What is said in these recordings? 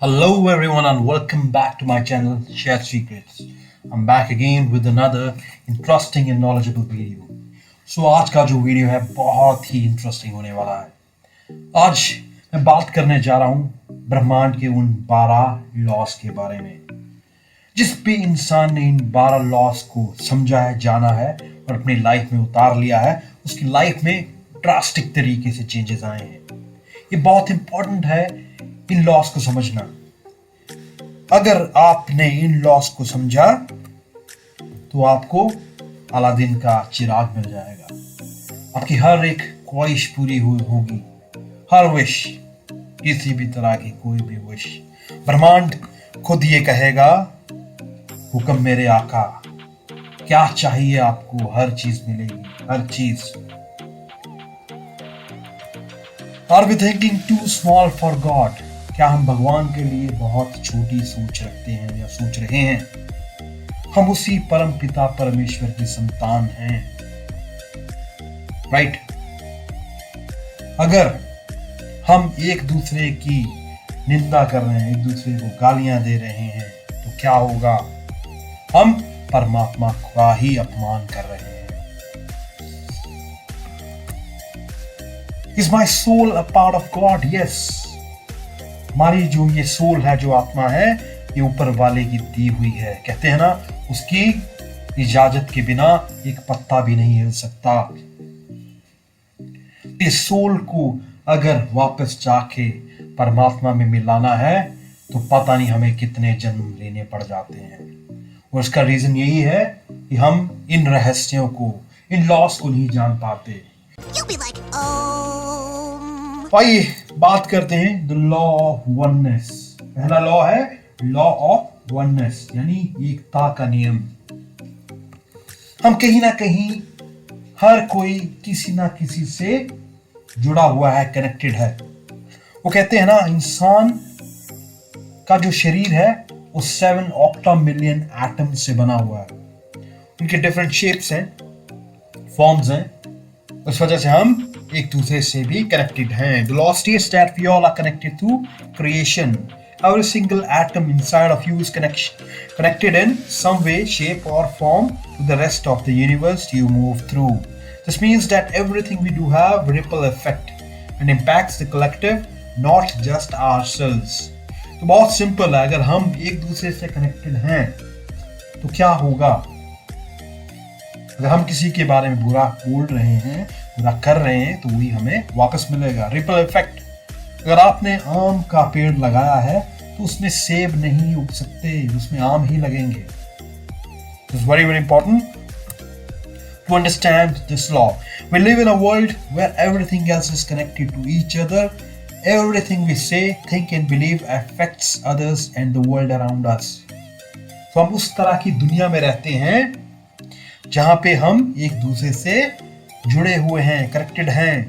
Hello, everyone, and welcome back to my channel, Share Secrets. I'm back again with another interesting and knowledgeable video. आज का जो video है बहुत ही interesting होने वाला है। आज मैं बात करने जा रहा हूँ ब्रह्मांड के उन 12 लॉस के बारे में। जिस भी इंसान ने इन 12 लॉस को समझा है, जाना है और अपनी लाइफ में उतार लिया है, उसकी लाइफ में ड्रास्टिक तरीके से चेंजेस आए हैं। ये बहुत इंपॉर्टेंट है इन लॉस को समझना। अगर आपने इन लॉस को समझा तो आपको अलादीन का चिराग मिल जाएगा। आपकी हर एक ख्वाहिश पूरी हुई होगी, हर विश, किसी भी तरह की कोई भी विश। ब्रह्मांड खुद ये कहेगा, हुक्म मेरे आका, क्या चाहिए आपको, हर चीज मिलेगी, हर चीज। Are we thinking too small for God? क्या हम भगवान के लिए बहुत छोटी सोच रखते हैं या सोच रहे हैं? हम उसी परम पिता परमेश्वर की संतान हैं, राइट? अगर हम एक दूसरे की निंदा कर रहे हैं, एक दूसरे को गालियां दे रहे हैं, तो क्या होगा? हम परमात्मा का ही अपमान कर रहे हैं। Is my soul a part of God? Yes. हमारी जो ये सोल है, जो आत्मा है, ये ऊपर वाले की दी हुई है। कहते हैं ना, उसकी इजाजत के बिना एक पत्ता भी नहीं हिल सकता। इस सोल को अगर वापस जाके परमात्मा में मिलाना है तो पता नहीं हमें कितने जन्म लेने पड़ जाते हैं। और इसका रीजन यही है कि हम इन रहस्यों को, इन लॉस को नहीं जान पाते। आइए बात करते हैं द लॉ ऑफ वननेस। पहला लॉ है लॉ ऑफ वननेस, यानी एकता का नियम। हम कहीं ना कहीं, हर कोई किसी ना किसी से जुड़ा हुआ है, कनेक्टेड है। वो कहते हैं ना, इंसान का जो शरीर है वो 7 ऑक्टा मिलियन एटम से बना हुआ है। उनके डिफरेंट शेप्स हैं, फॉर्म्स हैं। उस वजह से हम एक दूसरे से भी कनेक्टेड हैं। The law states that we all are connected through creation. Every single atom inside of you is connected in some way, shape or form to the rest of the universe you move through. This means that everything we do have ripple effect and impacts the collective, not just ourselves. तो बहुत simple है, अगर हम एक दूसरे से connected हैं तो क्या होगा? अगर हम किसी के बारे में बुरा बोल रहे हैं, बुरा कर रहे हैं, तो वही हमें वापस मिलेगा। Ripple effect. अगर आपने आम का पेड़ लगाया है तो उसमें सेब नहीं उग सकते, उसमें आम ही लगेंगे। It's very very important to understand this law. We live in a world where everything else is connected to each other. Everything we say, think and believe affects others and the world around us. तो हम उस तरह की दुनिया में रहते हैं जहां पे हम एक दूसरे से जुड़े हुए हैं, कनेक्टेड हैं।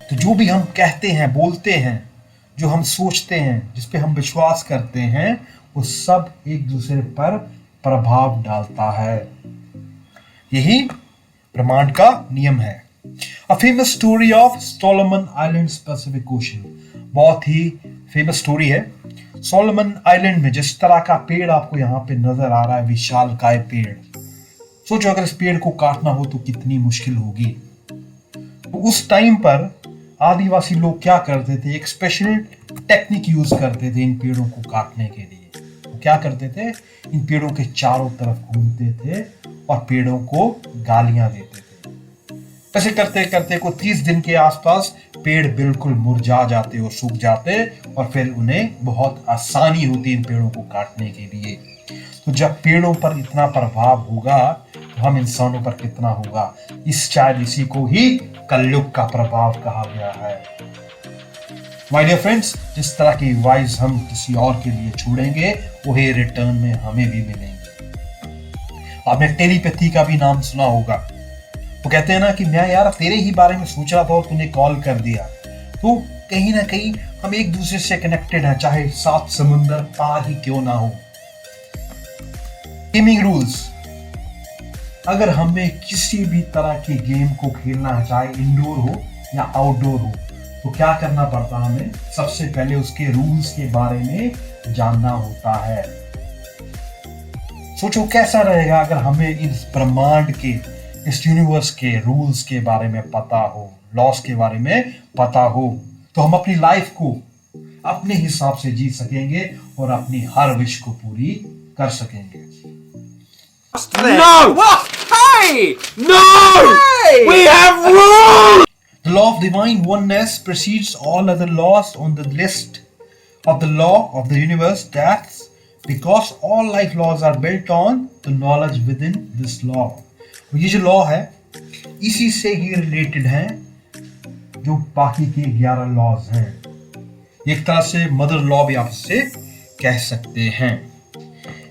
तो जो भी हम कहते हैं, बोलते हैं, जो हम सोचते हैं, जिस पे हम विश्वास करते हैं, वो सब एक दूसरे पर प्रभाव डालता है। यही ब्रह्मांड का नियम है। A famous story of Solomon Islands, Pacific Ocean। बहुत ही फेमस स्टोरी है। सोलोमन आइलैंड में जिस तरह का पेड़ आपको यहाँ पे नजर आ रहा है, विशालकाय पेड़, सोचो अगर इस पेड़ को काटना हो तो कितनी मुश्किल होगी। तो उस टाइम पर आदिवासी लोग क्या करते थे? एक स्पेशल टेक्निक यूज करते थे इन पेड़ों को काटने के लिए। तो क्या करते थे? इन पेड़ों के चारों तरफ घूमते थे और पेड़ों को गालियां देते थे। ऐसे करते करते को 30 दिन के आसपास पेड़ बिल्कुल मुरझा जाते और सूख जाते, और फिर उन्हें बहुत आसानी होती इन पेड़ों को काटने के लिए। तो जब पेड़ों पर इतना प्रभाव होगा तो हम इंसानों पर कितना होगा? शायद इसी को ही कलयुग का प्रभाव कहा गया है। माय डियर फ्रेंड्स, जिस तरह की एडवाइस हम किसी और के लिए छोड़ेंगे, वही रिटर्न में हमें भी मिलेंगे। आपने टेलीपैथी का भी नाम सुना होगा। वो कहते हैं ना कि मैं यार तेरे ही बारे में सोच रहा था और तूने कॉल कर दिया। तो कहीं ना कहीं हम एक दूसरे से कनेक्टेड हैं, चाहे 7 समुंदर पार ही क्यों ना हो। Gaming rules. अगर हमें किसी भी तरह की गेम को खेलना है, चाहे इंडोर हो या आउटडोर हो, तो क्या करना पड़ता है हमें? सबसे पहले उसके रूल्स के बारे में जानना होता है। सोचो कैसा रहेगा अगर हमें इस ब्रह्मांड के, इस यूनिवर्स के रूल्स के बारे में पता हो, लॉस के बारे में पता हो, तो हम अपनी लाइफ को अपने हिसाब से जी सकेंगे और अपनी हर विश को पूरी कर सकेंगे। No! Hey! No! Hey! We have rules! The law of divine oneness precedes all other laws on the list of the law of the universe. That's because all life laws are built on the knowledge within this law. ये जो law है इसी से ही related है जो बाकी के 11 laws हैं। एक तरह से मदर लॉ भी आप इससे कह सकते हैं।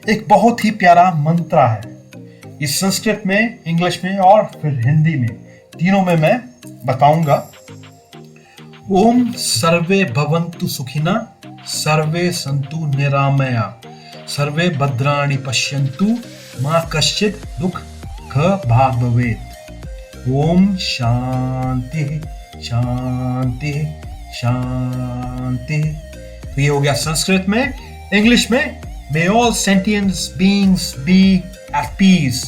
एक बहुत ही प्यारा मंत्र है, इस संस्कृत में, इंग्लिश में और फिर हिंदी में, तीनों में मैं बताऊंगा। ओम सर्वे भवन्तु सुखिना, सर्वे सन्तु निरामया, सर्वे भद्राणि पश्यन्तु, मा कश्चित् दुःख भाग् भवेत्। ओम शांति शांति शांति। तो ये हो गया संस्कृत में। इंग्लिश में, may all sentient beings be at peace,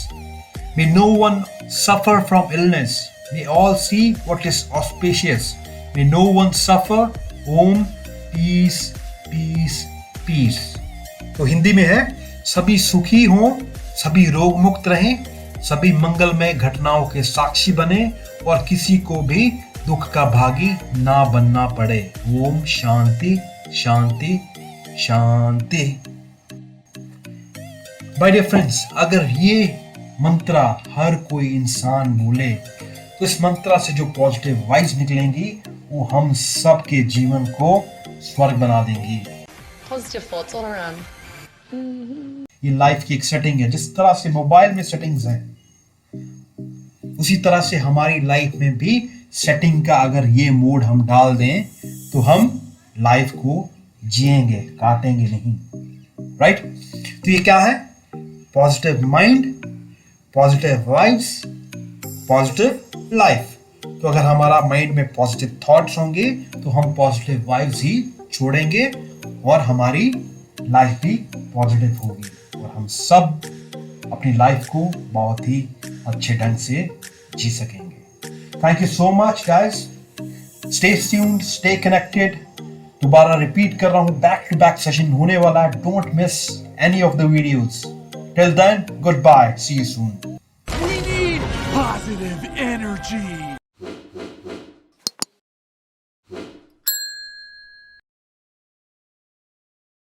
may no one suffer from illness, may all see what is auspicious, may no one suffer, om peace peace peace। तो हिंदी में है, सभी सुखी हों, सभी रोग मुक्त रहें, सभी मंगलमय घटनाओं के साक्षी बने और किसी को भी दुख का भागी ना बनना पड़े। ओम शांति शांति शांति। माय डियर फ्रेंड्स, अगर ये मंत्र हर कोई इंसान बोले तो इस मंत्र से जो पॉजिटिव वाइब्स निकलेंगी वो हम सब के जीवन को स्वर्ग बना देंगी। Positive thoughts all around. ये लाइफ की एक सेटिंग है। जिस तरह से मोबाइल में सेटिंग्स हैं, उसी तरह से हमारी लाइफ में भी सेटिंग का अगर ये मोड हम डाल दें तो हम लाइफ को जिएंगे, काटेंगे नहीं। राइट? तो ये क्या है? Positive mind, positive vibes, positive life. तो अगर हमारा माइंड में पॉजिटिव थॉट्स होंगे तो हम पॉजिटिव वाइब्स ही छोड़ेंगे और हमारी लाइफ भी पॉजिटिव होगी और हम सब अपनी लाइफ को बहुत ही अच्छे ढंग से जी सकेंगे। Thank you so much guys. Stay tuned, stay connected. दोबारा रिपीट कर रहा हूं, बैक टू बैक सेशन होने वाला है। Don't miss any of the videos. Till then, goodbye, see you soon. We need positive energy.